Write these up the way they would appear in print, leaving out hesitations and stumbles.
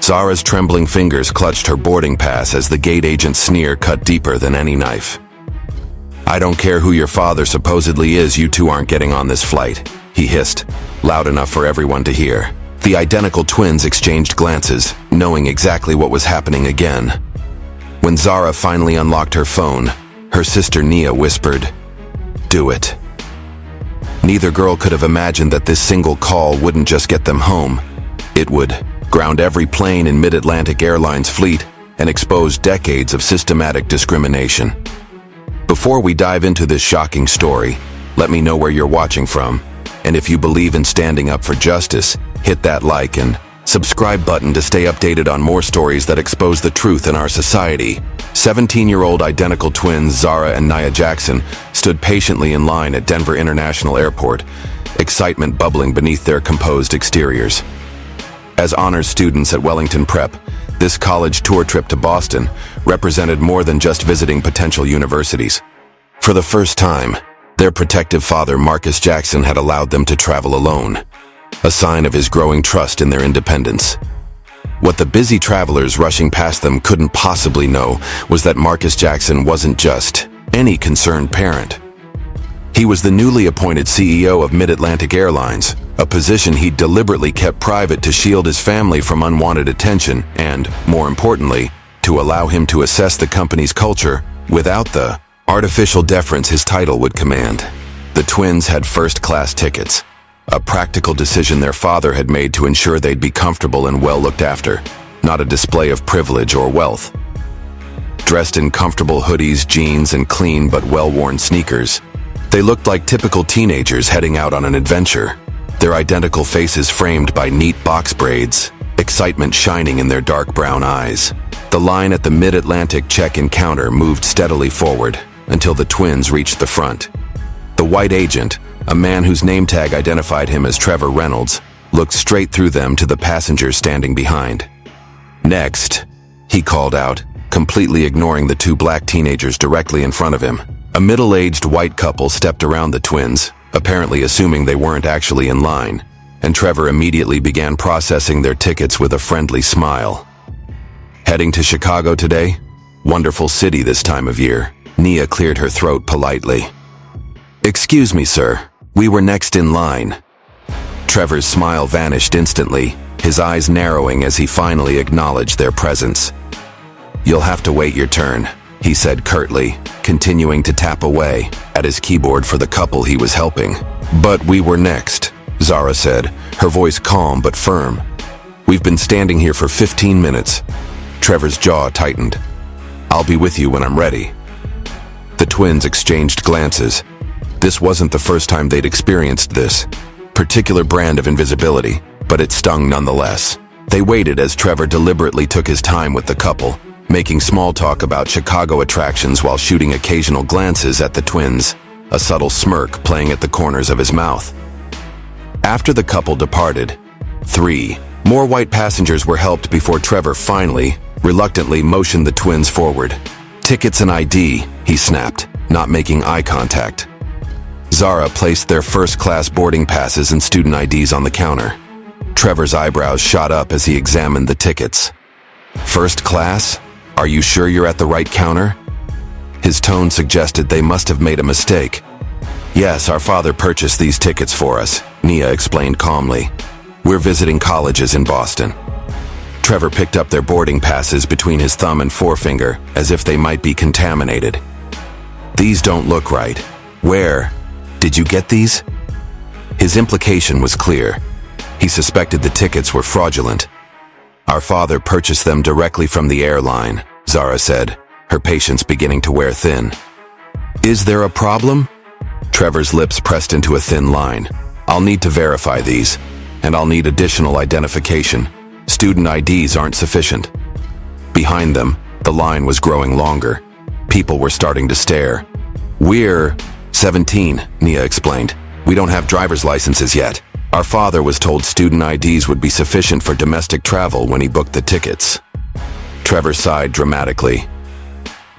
Zara's trembling fingers clutched her boarding pass as the gate agent's sneer cut deeper than any knife. "I don't care who your father supposedly is, you two aren't getting on this flight," he hissed, loud enough for everyone to hear. The identical twins exchanged glances, knowing exactly what was happening again. When Zara finally unlocked her phone, her sister Nia whispered, "Do it." Neither girl could have imagined that this single call wouldn't just get them home. It would ground every plane in Mid-Atlantic Airlines' fleet and expose decades of systematic discrimination. Before we dive into this shocking story, let me know where you're watching from. And if you believe in standing up for justice, hit that like and subscribe button to stay updated on more stories that expose the truth in our society. 17-year-old identical twins Zara and Nia Jackson stood patiently in line at Denver International Airport, excitement bubbling beneath their composed exteriors. As honors students at Wellington Prep, this college tour trip to Boston represented more than just visiting potential universities. For the first time, their protective father Marcus Jackson had allowed them to travel alone, a sign of his growing trust in their independence. What the busy travelers rushing past them couldn't possibly know was that Marcus Jackson wasn't just any concerned parent. He was the newly appointed CEO of Mid-Atlantic Airlines, a position he deliberately kept private to shield his family from unwanted attention and, more importantly, to allow him to assess the company's culture without the artificial deference his title would command. The twins had first-class tickets, a practical decision their father had made to ensure they'd be comfortable and well looked after, not a display of privilege or wealth. Dressed in comfortable hoodies, jeans, and clean but well-worn sneakers, they looked like typical teenagers heading out on an adventure, their identical faces framed by neat box braids, excitement shining in their dark brown eyes. The line at the Mid-Atlantic check-in counter moved steadily forward until the twins reached the front. The white agent, a man whose name tag identified him as Trevor Reynolds, looked straight through them to the passengers standing behind. "Next," he called out, completely ignoring the two black teenagers directly in front of him. A middle-aged white couple stepped around the twins, apparently assuming they weren't actually in line, and Trevor immediately began processing their tickets with a friendly smile. "Heading to Chicago today? Wonderful city this time of year." Nia cleared her throat politely. "Excuse me, sir. We were next in line." Trevor's smile vanished instantly, his eyes narrowing as he finally acknowledged their presence. "You'll have to wait your turn," he said curtly, continuing to tap away at his keyboard for the couple he was helping. "But we were next," Zara said, her voice calm but firm. "We've been standing here for 15 minutes. Trevor's jaw tightened. "I'll be with you when I'm ready." The twins exchanged glances. This wasn't the first time they'd experienced this particular brand of invisibility, but it stung nonetheless. They waited as Trevor deliberately took his time with the couple, making small talk about Chicago attractions while shooting occasional glances at the twins, a subtle smirk playing at the corners of his mouth. After the couple departed, 3 more white passengers were helped before Trevor finally, reluctantly motioned the twins forward. "Tickets and ID," he snapped, not making eye contact. Zara placed their first-class boarding passes and student IDs on the counter. Trevor's eyebrows shot up as he examined the tickets. "First class? Are you sure you're at the right counter?" His tone suggested they must have made a mistake. "Yes, our father purchased these tickets for us," Nia explained calmly. "We're visiting colleges in Boston." Trevor picked up their boarding passes between his thumb and forefinger, as if they might be contaminated. "These don't look right. Where did you get these?" His implication was clear. He suspected the tickets were fraudulent. "Our father purchased them directly from the airline," Zara said, her patience beginning to wear thin. "Is there a problem?" Trevor's lips pressed into a thin line. "I'll need to verify these, and I'll need additional identification. Student IDs aren't sufficient." Behind them, the line was growing longer. People were starting to stare. "We're 17, Nia explained. "We don't have driver's licenses yet. Our father was told student IDs would be sufficient for domestic travel when he booked the tickets." Trevor sighed dramatically.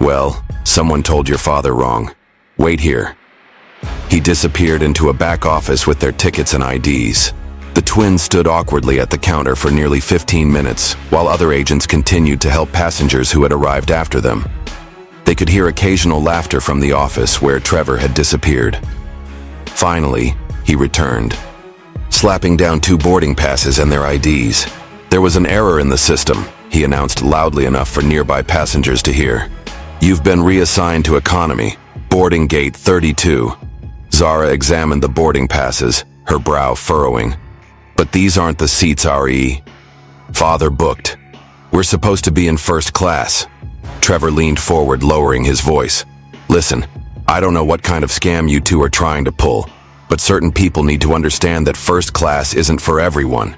"Well, someone told your father wrong. Wait here." He disappeared into a back office with their tickets and IDs. The twins stood awkwardly at the counter for nearly 15 minutes, while other agents continued to help passengers who had arrived after them. They could hear occasional laughter from the office where Trevor had disappeared. Finally, he returned, slapping down 2 boarding passes and their IDs. There was an error in the system, he announced loudly enough for nearby passengers to hear. You've been reassigned to economy, boarding gate 32. Zara examined the boarding passes, her brow furrowing. But these aren't the seats, RE. Father booked. We're supposed to be in first class. Trevor leaned forward, lowering his voice. Listen, I don't know what kind of scam you two are trying to pull, but certain people need to understand that first class isn't for everyone.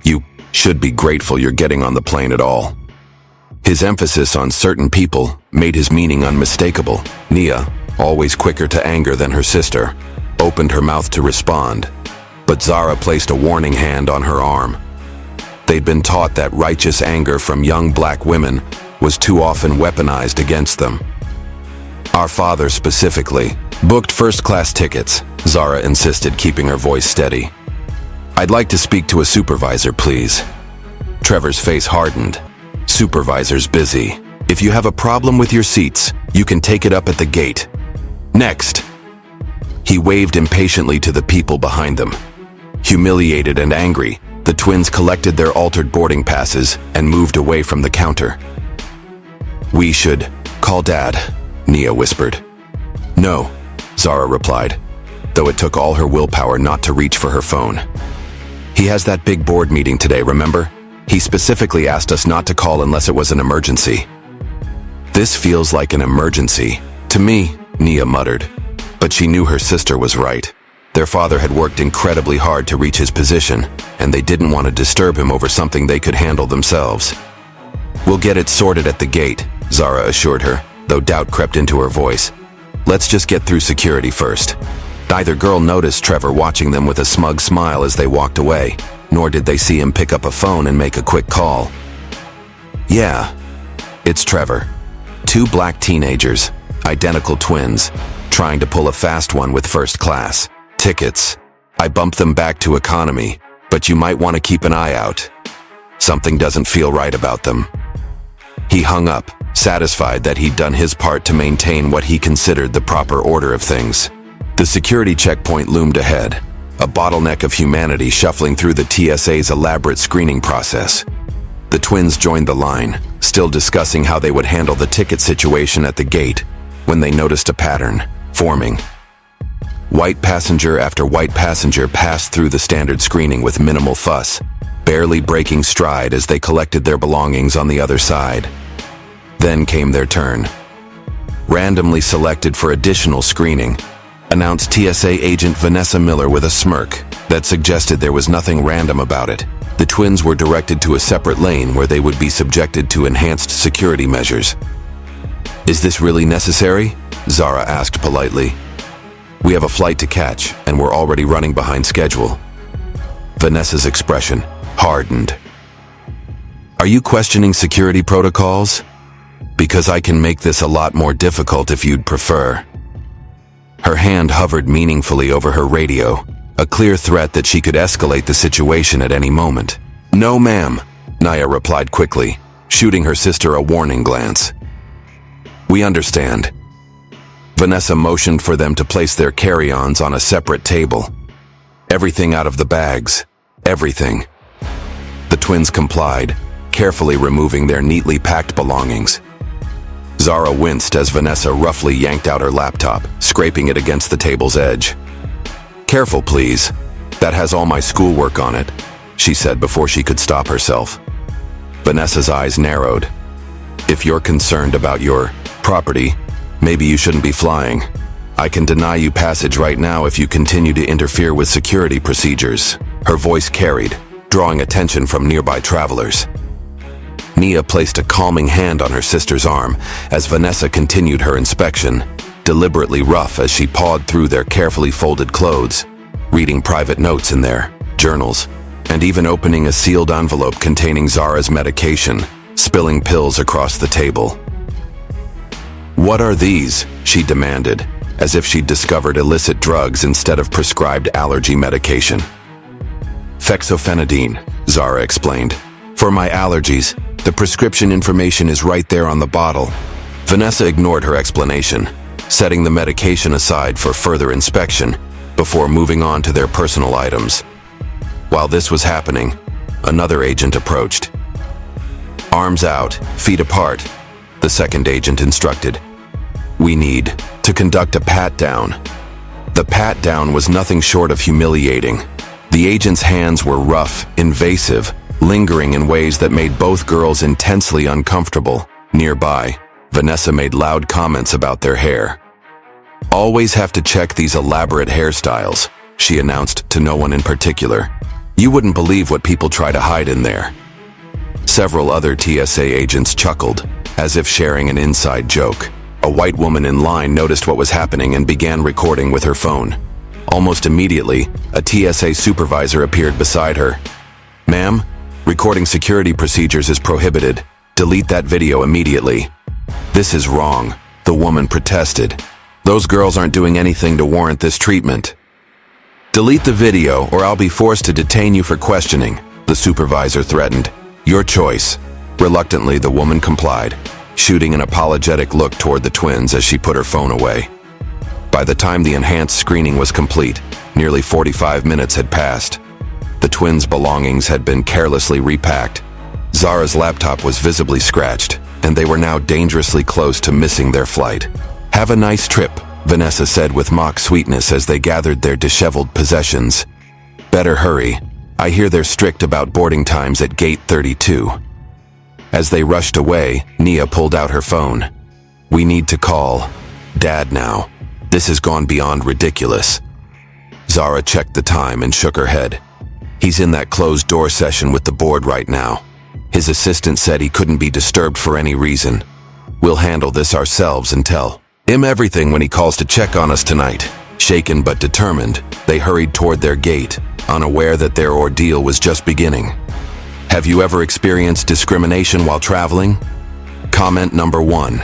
You should be grateful you're getting on the plane at all. His emphasis on certain people made his meaning unmistakable. Nia, always quicker to anger than her sister, opened her mouth to respond, but Zara placed a warning hand on her arm. They'd been taught that righteous anger from young black women was too often weaponized against them. Our father specifically booked first-class tickets, Zara insisted, keeping her voice steady. I'd like to speak to a supervisor, please. Trevor's face hardened. Supervisor's busy. If you have a problem with your seats, you can take it up at the gate. Next. He waved impatiently to the people behind them. Humiliated and angry, the twins collected their altered boarding passes and moved away from the counter. We should call Dad, Nia whispered. No, Zara replied, though it took all her willpower not to reach for her phone. He has that big board meeting today, remember? He specifically asked us not to call unless it was an emergency. This feels like an emergency to me, Nia muttered, but she knew her sister was right. Their father had worked incredibly hard to reach his position, and they didn't want to disturb him over something they could handle themselves. We'll get it sorted at the gate, Zara assured her, though doubt crept into her voice. Let's just get through security first. Neither girl noticed Trevor watching them with a smug smile as they walked away, nor did they see him pick up a phone and make a quick call. Yeah, it's Trevor. 2 black teenagers, identical twins, trying to pull a fast one with first class tickets. I bumped them back to economy, but you might want to keep an eye out. Something doesn't feel right about them. He hung up, satisfied that he'd done his part to maintain what he considered the proper order of things. The security checkpoint loomed ahead, a bottleneck of humanity shuffling through the TSA's elaborate screening process. The twins joined the line, still discussing how they would handle the ticket situation at the gate, when they noticed a pattern forming. White passenger after white passenger passed through the standard screening with minimal fuss, barely breaking stride as they collected their belongings on the other side. Then came their turn. Randomly selected for additional screening, announced TSA agent Vanessa Miller with a smirk that suggested there was nothing random about it. The twins were directed to a separate lane where they would be subjected to enhanced security measures. Is this really necessary? Zara asked politely. We have a flight to catch, and we're already running behind schedule. Vanessa's expression hardened. Are you questioning security protocols? Because I can make this a lot more difficult if you'd prefer. Her hand hovered meaningfully over her radio, a clear threat that she could escalate the situation at any moment. No, ma'am, Nia replied quickly, shooting her sister a warning glance. We understand. Vanessa motioned for them to place their carry-ons on a separate table. Everything out of the bags. Everything. The twins complied, carefully removing their neatly packed belongings. Zara winced as Vanessa roughly yanked out her laptop, scraping it against the table's edge. Careful, please. That has all my schoolwork on it, she said before she could stop herself. Vanessa's eyes narrowed. If you're concerned about your property, maybe you shouldn't be flying. I can deny you passage right now if you continue to interfere with security procedures. Her voice carried, drawing attention from nearby travelers. Nia placed a calming hand on her sister's arm as Vanessa continued her inspection, deliberately rough as she pawed through their carefully folded clothes, reading private notes in their journals, and even opening a sealed envelope containing Zara's medication, spilling pills across the table. What are these? She demanded, as if she'd discovered illicit drugs instead of prescribed allergy medication. Fexofenadine, Zara explained. For my allergies, the prescription information is right there on the bottle. Vanessa ignored her explanation, setting the medication aside for further inspection before moving on to their personal items. While this was happening, another agent approached. Arms out, feet apart, the second agent instructed. We need to conduct a pat-down. The pat-down was nothing short of humiliating. The agent's hands were rough, invasive, lingering in ways that made both girls intensely uncomfortable. Nearby, Vanessa made loud comments about their hair. Always have to check these elaborate hairstyles, she announced to no one in particular. You wouldn't believe what people try to hide in there. Several other TSA agents chuckled, as if sharing an inside joke. A white woman in line noticed what was happening and began recording with her phone. Almost immediately, a TSA supervisor appeared beside her. Ma'am, recording security procedures is prohibited. Delete that video immediately. This is wrong, the woman protested. Those girls aren't doing anything to warrant this treatment. Delete the video or I'll be forced to detain you for questioning, the supervisor threatened. Your choice. Reluctantly, the woman complied, shooting an apologetic look toward the twins as she put her phone away. By the time the enhanced screening was complete, nearly 45 minutes had passed. The twins' belongings had been carelessly repacked. Zara's laptop was visibly scratched, and they were now dangerously close to missing their flight. Have a nice trip, Vanessa said with mock sweetness as they gathered their disheveled possessions. Better hurry. I hear they're strict about boarding times at gate 32. As they rushed away, Nia pulled out her phone. We need to call Dad now. This has gone beyond ridiculous. Zara checked the time and shook her head. He's in that closed-door session with the board right now. His assistant said he couldn't be disturbed for any reason. We'll handle this ourselves and tell him everything when he calls to check on us tonight. Shaken but determined, they hurried toward their gate, unaware that their ordeal was just beginning. Have you ever experienced discrimination while traveling? Comment number 1.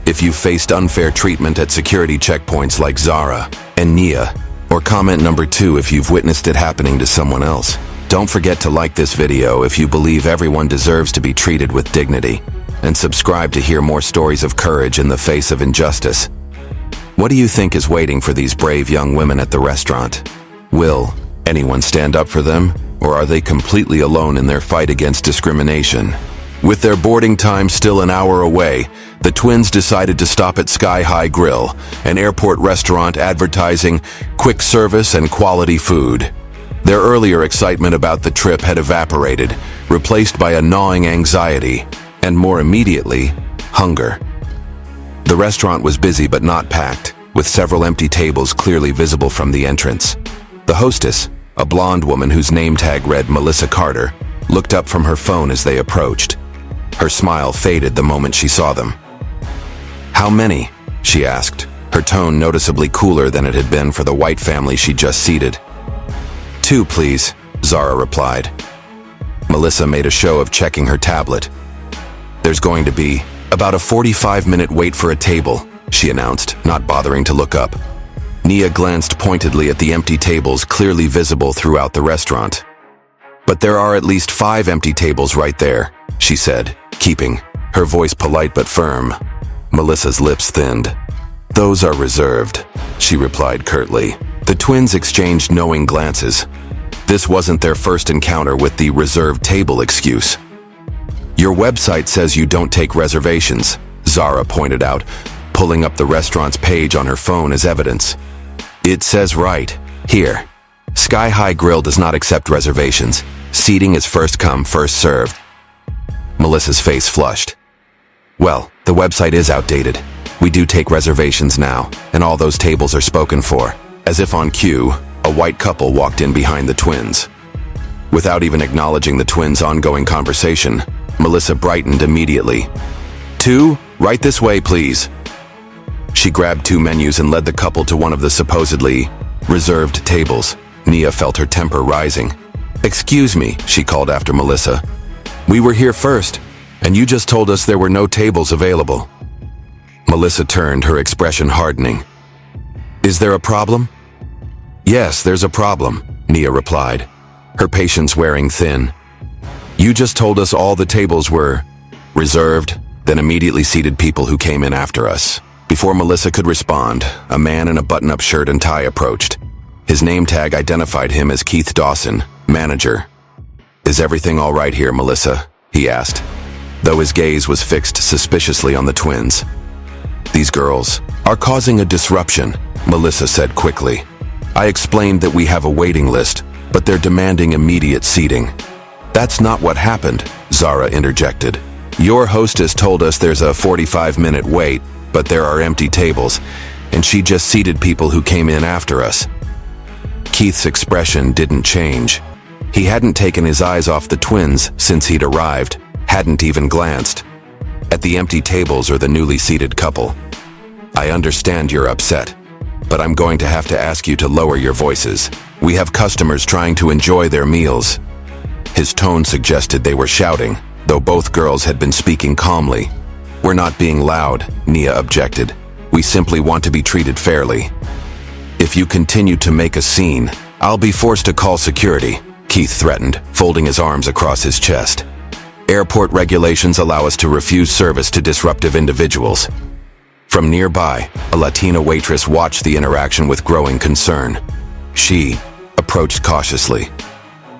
If you've faced unfair treatment at security checkpoints like Zara and Nia, or comment number 2 if you've witnessed it happening to someone else. Don't forget to like this video if you believe everyone deserves to be treated with dignity, and subscribe to hear more stories of courage in the face of injustice. What do you think is waiting for these brave young women at the restaurant? Will anyone stand up for them, or are they completely alone in their fight against discrimination? With their boarding time still an hour away, the twins decided to stop at Sky High Grill, an airport restaurant advertising quick service and quality food. Their earlier excitement about the trip had evaporated, replaced by a gnawing anxiety, and more immediately, hunger. The restaurant was busy but not packed, with several empty tables clearly visible from the entrance. The hostess, a blonde woman whose name tag read Melissa Carter, looked up from her phone as they approached. Her smile faded the moment she saw them. How many? She asked, her tone noticeably cooler than it had been for the white family she just seated. 2, please, Zara replied. Melissa made a show of checking her tablet. There's going to be about a 45-minute wait for a table, she announced, not bothering to look up. Nia glanced pointedly at the empty tables clearly visible throughout the restaurant. But there are at least 5 empty tables right there, she said, keeping her voice polite but firm. Melissa's lips thinned. Those are reserved, she replied curtly. The twins exchanged knowing glances. This wasn't their first encounter with the reserved table excuse. Your website says you don't take reservations, Zara pointed out, pulling up the restaurant's page on her phone as evidence. It says right here. Sky High Grill does not accept reservations. Seating is first come, first served. Melissa's face flushed. Well, the website is outdated. We do take reservations now, and all those tables are spoken for. As if on cue, a white couple walked in behind the twins. Without even acknowledging the twins' ongoing conversation, Melissa brightened immediately. 2, right this way, please. She grabbed 2 menus and led the couple to one of the supposedly reserved tables. Nia felt her temper rising. Excuse me, she called after Melissa. We were here first, and you just told us there were no tables available. Melissa turned, her expression hardening. Is there a problem? Yes, there's a problem, Nia replied. her patience wearing thin. "You just told us all the tables were reserved, then immediately seated people who came in after us." Before Melissa could respond, a man in a button-up shirt and tie approached. His name tag identified him as Keith Dawson, manager. "Is everything all right here, Melissa?" he asked, though his gaze was fixed suspiciously on the twins. "These girls are causing a disruption," Melissa said quickly. "I explained that we have a waiting list, but they're demanding immediate seating." "That's not what happened," Zara interjected. "Your hostess told us there's a 45-minute wait, but there are empty tables, and she just seated people who came in after us." Keith's expression didn't change. He hadn't taken his eyes off the twins since he'd arrived, hadn't even glanced at the empty tables or the newly seated couple. "I understand you're upset, but I'm going to have to ask you to lower your voices. We have customers trying to enjoy their meals." His tone suggested they were shouting, though both girls had been speaking calmly. "We're not being loud," Nia objected. "We simply want to be treated fairly. If you continue to make a scene, I'll be forced to call security," Keith threatened, folding his arms across his chest. "Airport regulations allow us to refuse service to disruptive individuals." From nearby, a Latina waitress watched the interaction with growing concern. She approached cautiously.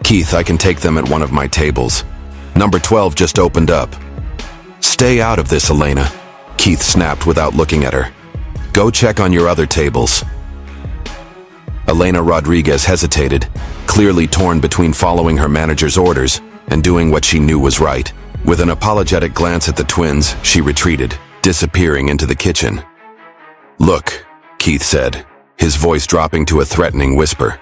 "Keith, I can take them at one of my tables. Number 12 just opened up." "Stay out of this, Elena," Keith snapped without looking at her. "Go check on your other tables." Elena Rodriguez hesitated, clearly torn between following her manager's orders and doing what she knew was right. With an apologetic glance at the twins, she retreated, disappearing into the kitchen. "Look," Keith said, his voice dropping to a threatening whisper.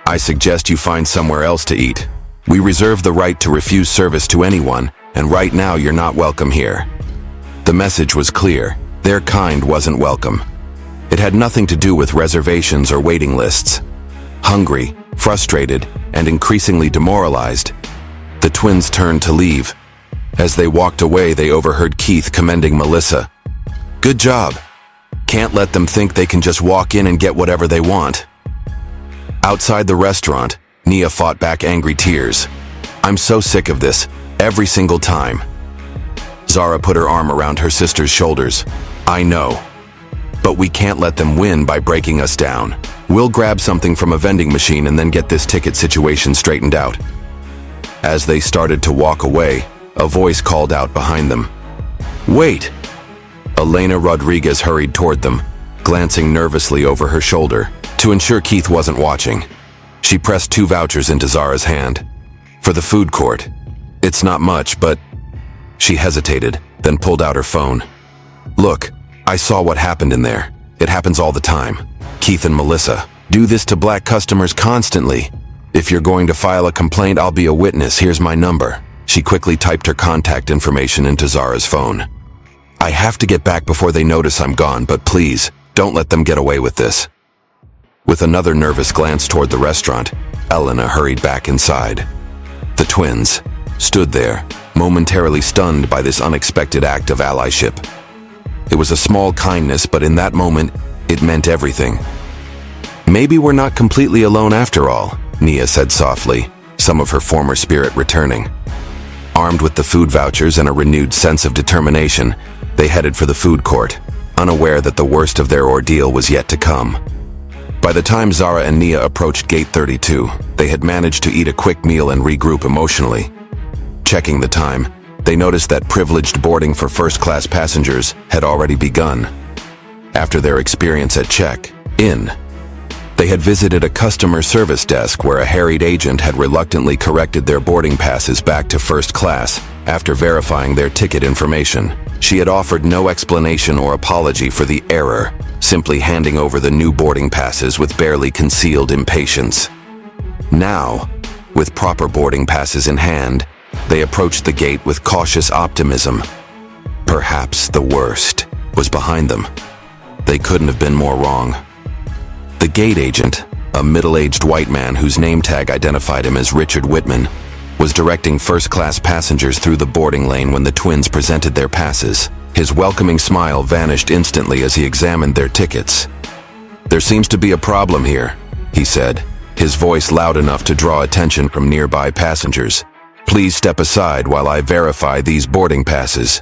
"I suggest you find somewhere else to eat. We reserve the right to refuse service to anyone, and right now you're not welcome here." The message was clear. Their kind wasn't welcome. It had nothing to do with reservations or waiting lists. Hungry, frustrated, and increasingly demoralized, the twins turned to leave. As they walked away, they overheard Keith commending Melissa. "Good job. Can't let them think they can just walk in and get whatever they want." Outside the restaurant, Nia fought back angry tears. "I'm so sick of this, every single time." Zara put her arm around her sister's shoulders. "I know. But we can't let them win by breaking us down. We'll grab something from a vending machine and then get this ticket situation straightened out." As they started to walk away, a voice called out behind them. "Wait!" Elena Rodriguez hurried toward them, glancing nervously over her shoulder to ensure Keith wasn't watching. She pressed 2 vouchers into Zara's hand. "For the food court. It's not much, but..." She hesitated, then pulled out her phone. "Look, I saw what happened in there. It happens all the time. Keith and Melissa do this to black customers constantly. If you're going to file a complaint, I'll be a witness. Here's my number." She quickly typed her contact information into Zara's phone. "I have to get back before they notice I'm gone, but please, don't let them get away with this." With another nervous glance toward the restaurant, Elena hurried back inside. The twins stood there, momentarily stunned by this unexpected act of allyship. It was a small kindness, but in that moment, it meant everything. "Maybe we're not completely alone after all," Nia said softly, some of her former spirit returning. Armed with the food vouchers and a renewed sense of determination, they headed for the food court, unaware that the worst of their ordeal was yet to come. By the time Zara and Nia approached Gate 32, they had managed to eat a quick meal and regroup emotionally. Checking the time, they noticed that privileged boarding for first-class passengers had already begun. After their experience at check-in, they had visited a customer service desk where a harried agent had reluctantly corrected their boarding passes back to first class after verifying their ticket information. She had offered no explanation or apology for the error, simply handing over the new boarding passes with barely concealed impatience. Now, with proper boarding passes in hand, they approached the gate with cautious optimism. Perhaps the worst was behind them. They couldn't have been more wrong. The gate agent, a middle-aged white man whose name tag identified him as Richard Whitman, was directing first-class passengers through the boarding lane when the twins presented their passes. His welcoming smile vanished instantly as he examined their tickets. "There seems to be a problem here," he said, his voice loud enough to draw attention from nearby passengers. "Please step aside while I verify these boarding passes."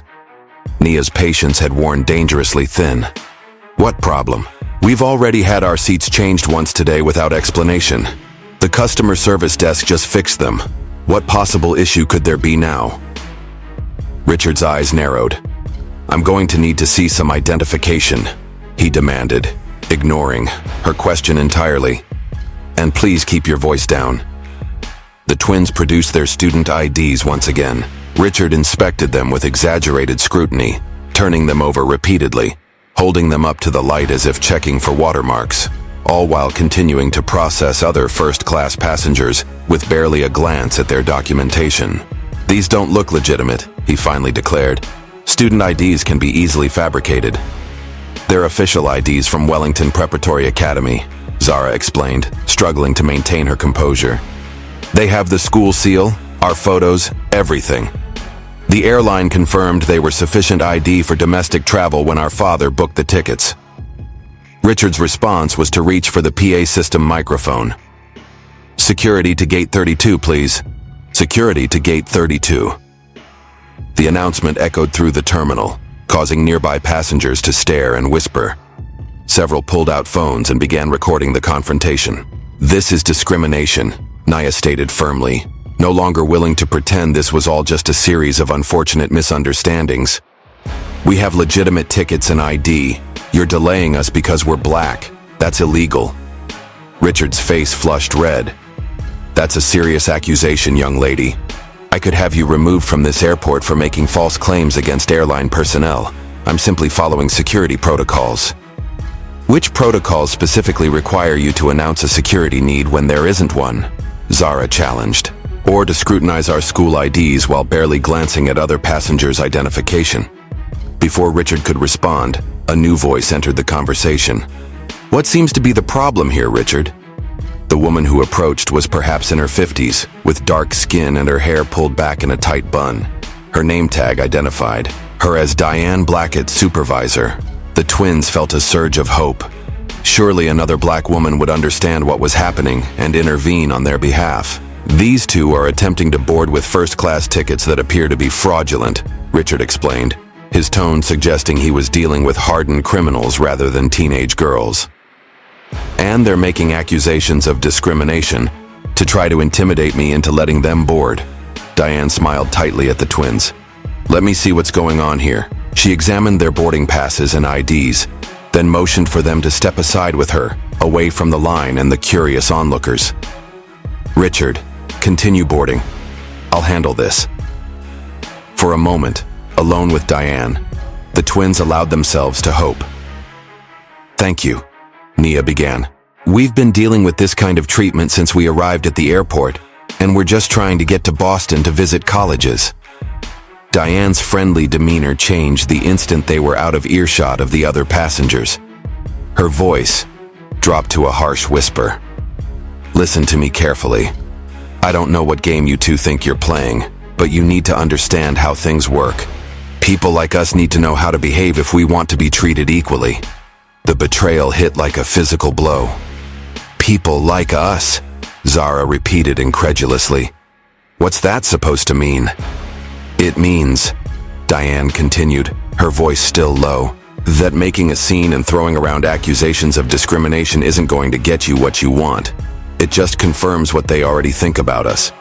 Nia's patience had worn dangerously thin. "What problem? We've already had our seats changed once today without explanation. The customer service desk just fixed them. What possible issue could there be now?" Richard's eyes narrowed. "I'm going to need to see some identification," he demanded, ignoring her question entirely. "And please keep your voice down." The twins produced their student IDs once again. Richard inspected them with exaggerated scrutiny, turning them over repeatedly, holding them up to the light as if checking for watermarks, all while continuing to process other first-class passengers with barely a glance at their documentation. "These don't look legitimate," he finally declared. "Student IDs can be easily fabricated." "They're official IDs from Wellington Preparatory Academy," Zara explained, struggling to maintain her composure. "They have the school seal, our photos, everything. The airline confirmed they were sufficient ID for domestic travel when our father booked the tickets." Richard's response was to reach for the PA system microphone. "Security to gate 32, please. Security to gate 32. The announcement echoed through the terminal, causing nearby passengers to stare and whisper. Several pulled out phones and began recording the confrontation. "This is discrimination," Nia stated firmly, no longer willing to pretend this was all just a series of unfortunate misunderstandings. "We have legitimate tickets and ID. You're delaying us because we're black. That's illegal." Richard's face flushed red. "That's a serious accusation, young lady. I could have you removed from this airport for making false claims against airline personnel. I'm simply following security protocols." "Which protocols specifically require you to announce a security need when there isn't one?" Zara challenged. "Or to scrutinize our school IDs while barely glancing at other passengers' identification?" Before Richard could respond, a new voice entered the conversation. "What seems to be the problem here, Richard?" The woman who approached was perhaps in her 50s, with dark skin and her hair pulled back in a tight bun. Her name tag identified her as Diane Blackett's supervisor. The twins felt a surge of hope. Surely another black woman would understand what was happening and intervene on their behalf. "These two are attempting to board with first-class tickets that appear to be fraudulent," Richard explained, his tone suggesting he was dealing with hardened criminals rather than teenage girls. "And they're making accusations of discrimination to try to intimidate me into letting them board." Diane smiled tightly at the twins. "Let me see what's going on here." She examined their boarding passes and IDs, then motioned for them to step aside with her, away from the line and the curious onlookers. "Richard, continue boarding. I'll handle this." For a moment, alone with Diane, the twins allowed themselves to hope. "Thank you," Nia began. "We've been dealing with this kind of treatment since we arrived at the airport, and we're just trying to get to Boston to visit colleges." Diane's friendly demeanor changed the instant they were out of earshot of the other passengers. Her voice dropped to a harsh whisper. "Listen to me carefully. I don't know what game you two think you're playing, but you need to understand how things work. People like us need to know how to behave if we want to be treated equally." The betrayal hit like a physical blow. "People like us," Zara repeated incredulously. "What's that supposed to mean?" "It means," Diane continued, her voice still low, "that making a scene and throwing around accusations of discrimination isn't going to get you what you want. It just confirms what they already think about us.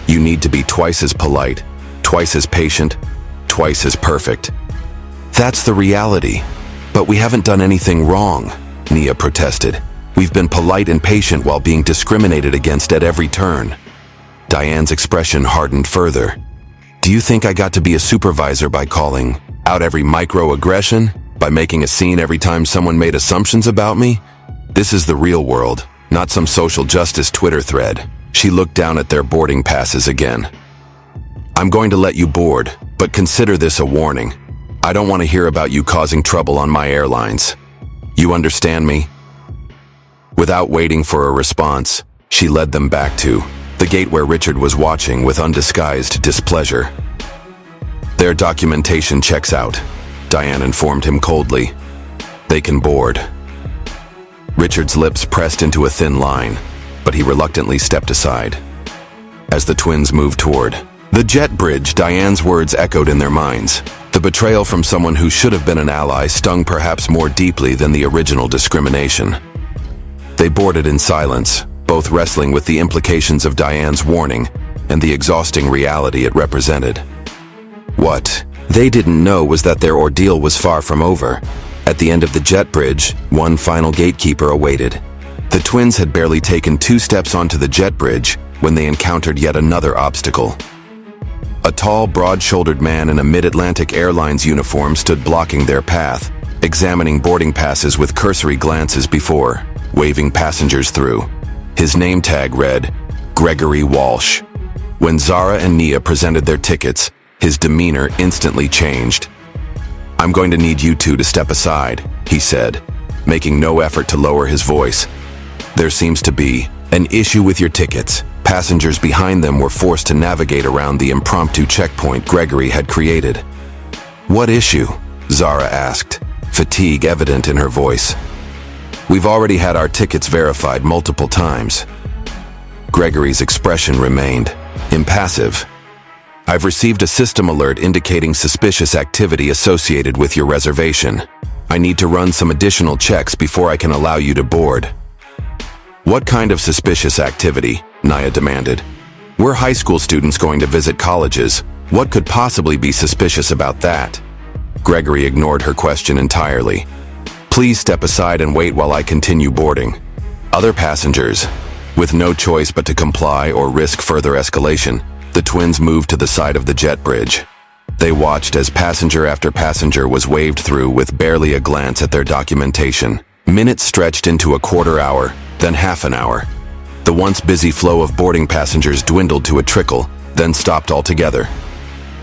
You need to be twice as polite, twice as patient, twice as perfect." "That's the reality. But we haven't done anything wrong," Nia protested. "We've been polite and patient while being discriminated against at every turn." Diane's expression hardened further. "Do you think I got to be a supervisor by calling out every microaggression? By making a scene every time someone made assumptions about me? This is the real world, not some social justice Twitter thread." She looked down at their boarding passes again. "I'm going to let you board, but consider this a warning. I don't want to hear about you causing trouble on my airlines. You understand me?" Without waiting for a response, she led them back to the gate where Richard was watching with undisguised displeasure. "Their documentation checks out," Diane informed him coldly. "They can board." Richard's lips pressed into a thin line. but he reluctantly stepped aside. As the twins moved toward the jet bridge, Diane's words echoed in their minds. The betrayal from someone who should have been an ally stung perhaps more deeply than the original discrimination. They boarded in silence, both wrestling with the implications of Diane's warning and the exhausting reality it represented. What they didn't know was that their ordeal was far from over. At the end of the jet bridge, one final gatekeeper awaited. The twins had barely taken 2 steps onto the jet bridge when they encountered yet another obstacle. A tall, broad-shouldered man in a Mid-Atlantic Airlines uniform stood blocking their path, examining boarding passes with cursory glances before waving passengers through. His name tag read, Gregory Walsh. When Zara and Nia presented their tickets, his demeanor instantly changed. "I'm going to need you two to step aside," he said, making no effort to lower his voice. "There seems to be an issue with your tickets." Passengers behind them were forced to navigate around the impromptu checkpoint Gregory had created. "What issue?" Zara asked, fatigue evident in her voice. "We've already had our tickets verified multiple times." Gregory's expression remained impassive. "I've received a system alert indicating suspicious activity associated with your reservation. I need to run some additional checks before I can allow you to board." "What kind of suspicious activity?" Nia demanded. "We're high school students going to visit colleges. What could possibly be suspicious about that?" Gregory ignored her question entirely. "Please step aside and wait while I continue boarding." Other passengers, with no choice but to comply or risk further escalation, the twins moved to the side of the jet bridge. They watched as passenger after passenger was waved through with barely a glance at their documentation. Minutes stretched into a quarter hour, then half an hour. The once busy flow of boarding passengers dwindled to a trickle, then stopped altogether.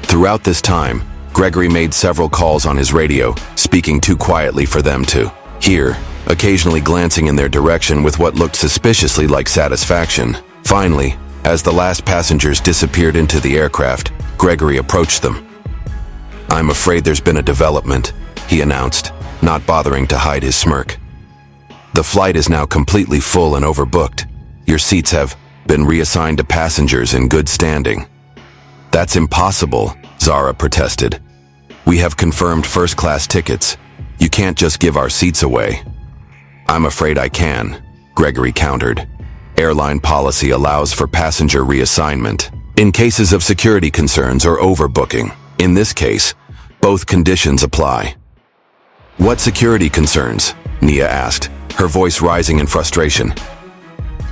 Throughout this time, Gregory made several calls on his radio, speaking too quietly for them to hear, occasionally glancing in their direction with what looked suspiciously like satisfaction. Finally, as the last passengers disappeared into the aircraft, Gregory approached them. "I'm afraid there's been a development," he announced, not bothering to hide his smirk. "The flight is now completely full and overbooked. Your seats have been reassigned to passengers in good standing." "That's impossible," Zara protested. "We have confirmed first-class tickets. You can't just give our seats away." "I'm afraid I can," Gregory countered. "Airline policy allows for passenger reassignment in cases of security concerns or overbooking. In this case, both conditions apply." "What security concerns?" Nia asked, her voice rising in frustration.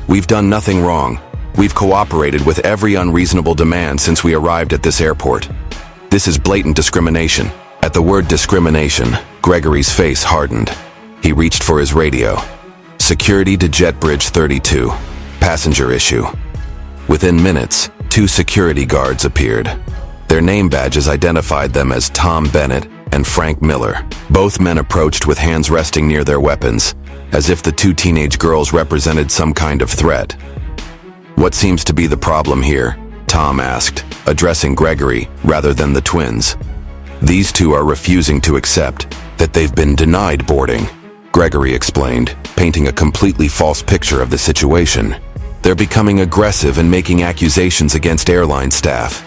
"We've done nothing wrong. We've cooperated with every unreasonable demand since we arrived at this airport. This is blatant discrimination." At the word discrimination, Gregory's face hardened. He reached for his radio. "Security to Jet Bridge 32. Passenger issue." Within minutes, 2 security guards appeared. Their name badges identified them as Tom Bennett and Frank Miller. Both men approached with hands resting near their weapons, as if the 2 teenage girls represented some kind of threat. "What seems to be the problem here?" Tom asked, addressing Gregory rather than the twins. "These 2 are refusing to accept that they've been denied boarding," Gregory explained, painting a completely false picture of the situation. "They're becoming aggressive and making accusations against airline staff."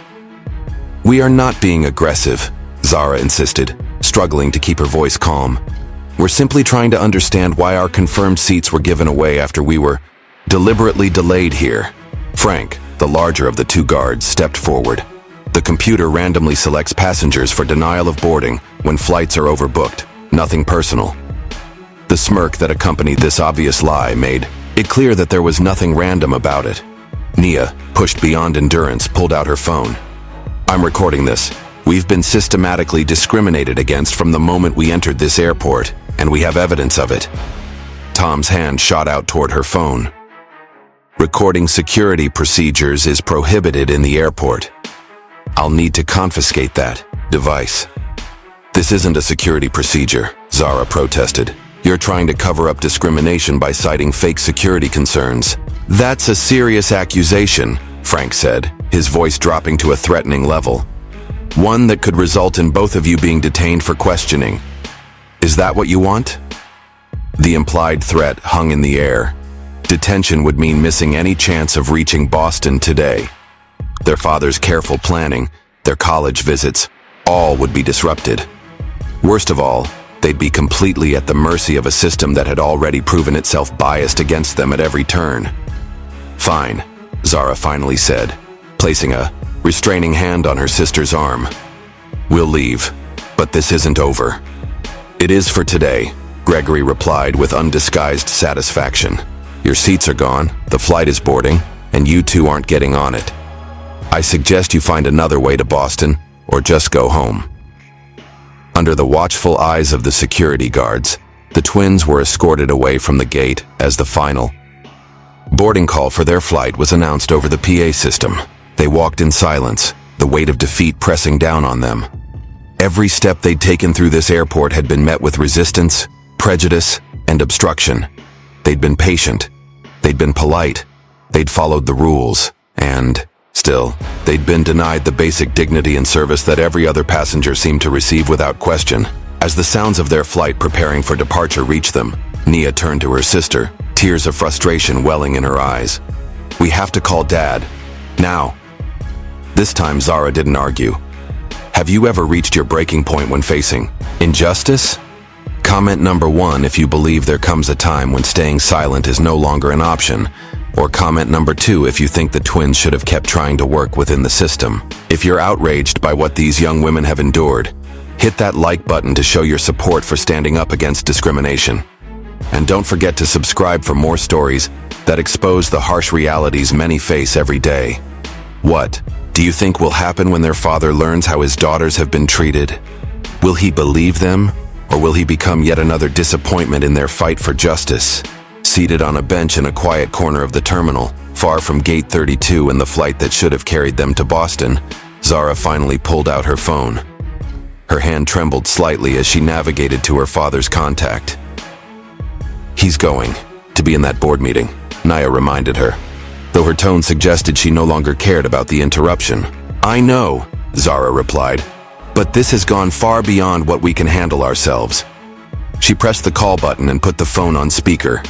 "We are not being aggressive," Zara insisted, struggling to keep her voice calm. "We're simply trying to understand why our confirmed seats were given away after we were deliberately delayed here." Frank, the larger of the 2 guards, stepped forward. "The computer randomly selects passengers for denial of boarding when flights are overbooked. Nothing personal." The smirk that accompanied this obvious lie made it clear that there was nothing random about it. Nia, pushed beyond endurance, pulled out her phone. "I'm recording this. We've been systematically discriminated against from the moment we entered this airport, and we have evidence of it." Tom's hand shot out toward her phone. "Recording security procedures is prohibited in the airport. I'll need to confiscate that device." "This isn't a security procedure," Zara protested. "You're trying to cover up discrimination by citing fake security concerns." "That's a serious accusation," Frank said, his voice dropping to a threatening level. "One that could result in both of you being detained for questioning. Is that what you want?" The implied threat hung in the air. Detention would mean missing any chance of reaching Boston today. Their father's careful planning, their college visits, all would be disrupted. Worst of all, they'd be completely at the mercy of a system that had already proven itself biased against them at every turn. "Fine," Zara finally said, placing a restraining hand on her sister's arm. "We'll leave, but this isn't over." "It is for today," Gregory replied with undisguised satisfaction. "Your seats are gone, the flight is boarding, and you two aren't getting on it. I suggest you find another way to Boston, or just go home." Under the watchful eyes of the security guards, the twins were escorted away from the gate as the final boarding call for their flight was announced over the PA system. They walked in silence, the weight of defeat pressing down on them. Every step they'd taken through this airport had been met with resistance, prejudice, and obstruction. They'd been patient. They'd been polite. They'd followed the rules. And, still, they'd been denied the basic dignity and service that every other passenger seemed to receive without question. As the sounds of their flight preparing for departure reached them, Nia turned to her sister, tears of frustration welling in her eyes. "We have to call Dad. Now." This time Zara didn't argue. "Have you ever reached your breaking point when facing injustice? Comment number 1 if you believe there comes a time when staying silent is no longer an option. Or comment number 2 if you think the twins should have kept trying to work within the system. If you're outraged by what these young women have endured, hit that like button to show your support for standing up against discrimination. And don't forget to subscribe for more stories that expose the harsh realities many face every day. What do you think will happen when their father learns how his daughters have been treated? Will he believe them, or will he become yet another disappointment in their fight for justice? Seated on a bench in a quiet corner of the terminal, far from Gate 32 and the flight that should have carried them to Boston, Zara finally pulled out her phone. Her hand trembled slightly as she navigated to her father's contact. "He's going to be in that board meeting," Nia reminded her, though her tone suggested she no longer cared about the interruption. "I know," Zara replied, "but this has gone far beyond what we can handle ourselves." She pressed the call button and put the phone on speaker.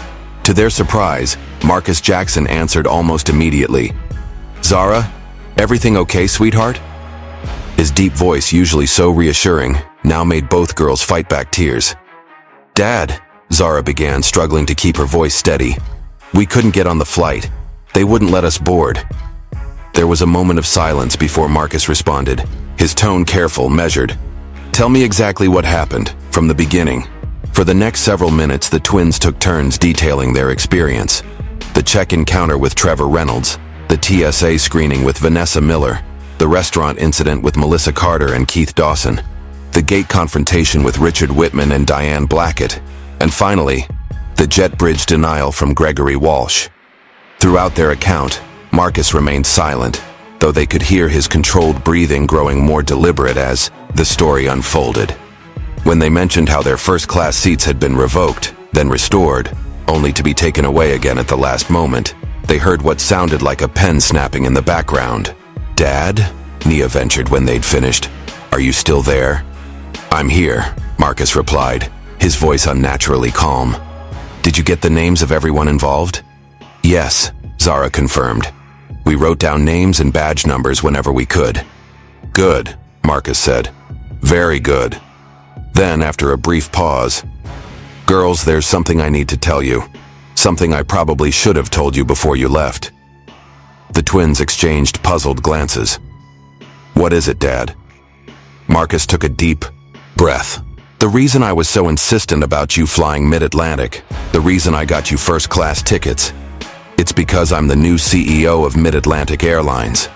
To their surprise, Marcus Jackson answered almost immediately. "Zara, everything okay, sweetheart?" His deep voice, usually so reassuring, now made both girls fight back tears. "Dad," Zara began, struggling to keep her voice steady. "We couldn't get on the flight. They wouldn't let us board." There was a moment of silence before Marcus responded, his tone careful, measured. "Tell me exactly what happened, from the beginning." For the next several minutes, the twins took turns detailing their experience. The check-in counter with Trevor Reynolds, the TSA screening with Vanessa Miller, the restaurant incident with Melissa Carter and Keith Dawson, the gate confrontation with Richard Whitman and Diane Blackett, and finally, the jet bridge denial from Gregory Walsh. Throughout their account, Marcus remained silent, though they could hear his controlled breathing growing more deliberate as the story unfolded. When they mentioned how their first-class seats had been revoked, then restored, only to be taken away again at the last moment, they heard what sounded like a pen snapping in the background. "Dad?" Nia ventured when they'd finished. "Are you still there?" "I'm here," Marcus replied, his voice unnaturally calm. "Did you get the names of everyone involved?" "Yes," Zara confirmed. "We wrote down names and badge numbers whenever we could." "Good," Marcus said. "Very good." Then, after a brief pause, "Girls, there's something I need to tell you. Something I probably should have told you before you left." The twins exchanged puzzled glances. "What is it, Dad?" Marcus took a deep breath. "The reason I was so insistent about you flying mid-Atlantic, the reason I got you first-class tickets, it's because I'm the new CEO of Mid-Atlantic Airlines."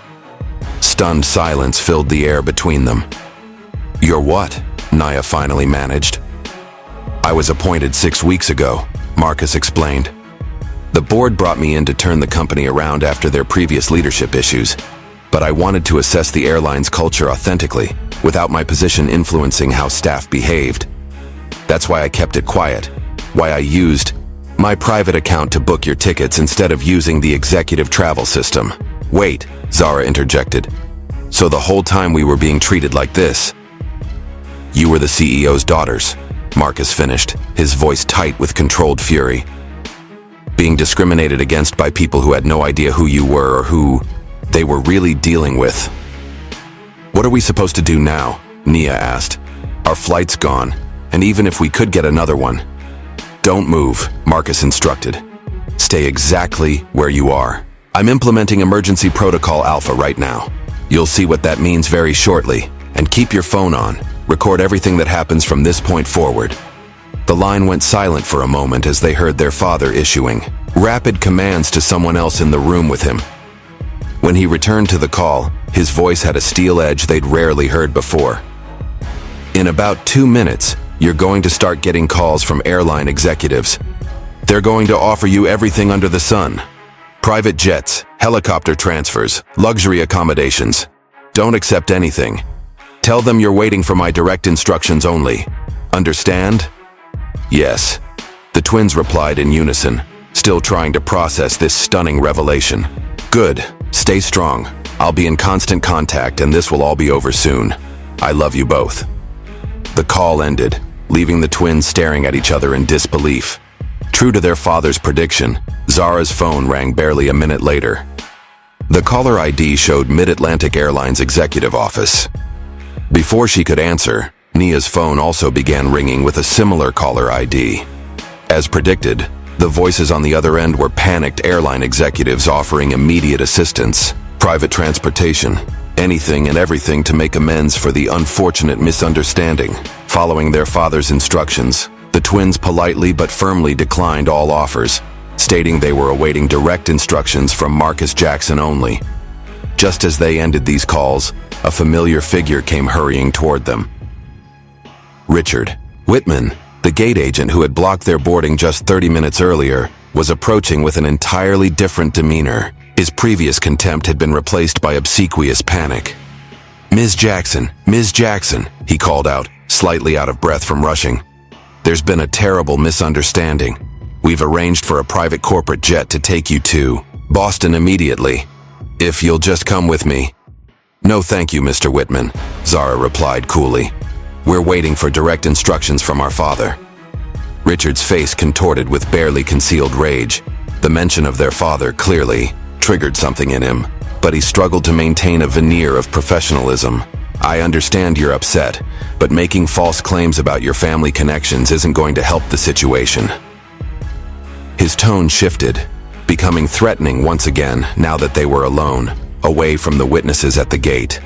Stunned silence filled the air between them. "You're what?" Nia finally managed. "I was appointed 6 weeks ago," Marcus explained. "The board brought me in to turn the company around after their previous leadership issues, but I wanted to assess the airline's culture authentically, without my position influencing how staff behaved. That's why I kept it quiet, why I used my private account to book your tickets instead of using the executive travel system." "Wait," Zara interjected. "So the whole time we were being treated like this?" "You were the CEO's daughters," Marcus finished, his voice tight with controlled fury. being discriminated against by people who had no idea who you were or who they were really dealing with. "What are we supposed to do now?" Nia asked. "Our flight's gone, and even if we could get another one." "Don't move," Marcus instructed. "Stay exactly where you are. I'm implementing Emergency Protocol Alpha right now. You'll see what that means very shortly, and keep your phone on. Record everything that happens from this point forward." The line went silent for a moment as they heard their father issuing rapid commands to someone else in the room with him. When he returned to the call, his voice had a steel edge they'd rarely heard before. "In about 2 minutes, you're going to start getting calls from airline executives. They're going to offer you everything under the sun. Private jets, helicopter transfers, luxury accommodations. Don't accept anything. Tell them you're waiting for my direct instructions only. Understand?" "Yes," the twins replied in unison, still trying to process this stunning revelation. "Good. Stay strong. I'll be in constant contact and this will all be over soon. I love you both." The call ended, leaving the twins staring at each other in disbelief. True to their father's prediction, Zara's phone rang barely a minute later. The caller ID showed Mid-Atlantic Airlines executive office. Before she could answer, Nia's phone also began ringing with a similar caller ID. As predicted, the voices on the other end were panicked airline executives offering immediate assistance, private transportation, anything and everything to make amends for the unfortunate misunderstanding. Following their father's instructions, the twins politely but firmly declined all offers, stating they were awaiting direct instructions from Marcus Jackson only. Just as they ended these calls, a familiar figure came hurrying toward them. Richard Whitman, the gate agent who had blocked their boarding just 30 minutes earlier, was approaching with an entirely different demeanor. His previous contempt had been replaced by obsequious panic. Ms. Jackson, he called out, slightly out of breath from rushing. "There's been a terrible misunderstanding. We've arranged for a private corporate jet to take you to Boston immediately. If you'll just come with me." "No thank you, Mr. Whitman," Zara replied coolly. "We're waiting for direct instructions from our father." Richard's face contorted with barely concealed rage. The mention of their father clearly triggered something in him, but he struggled to maintain a veneer of professionalism. "I understand you're upset, but making false claims about your family connections isn't going to help the situation." His tone shifted, becoming threatening once again now that they were alone, away from the witnesses at the gate.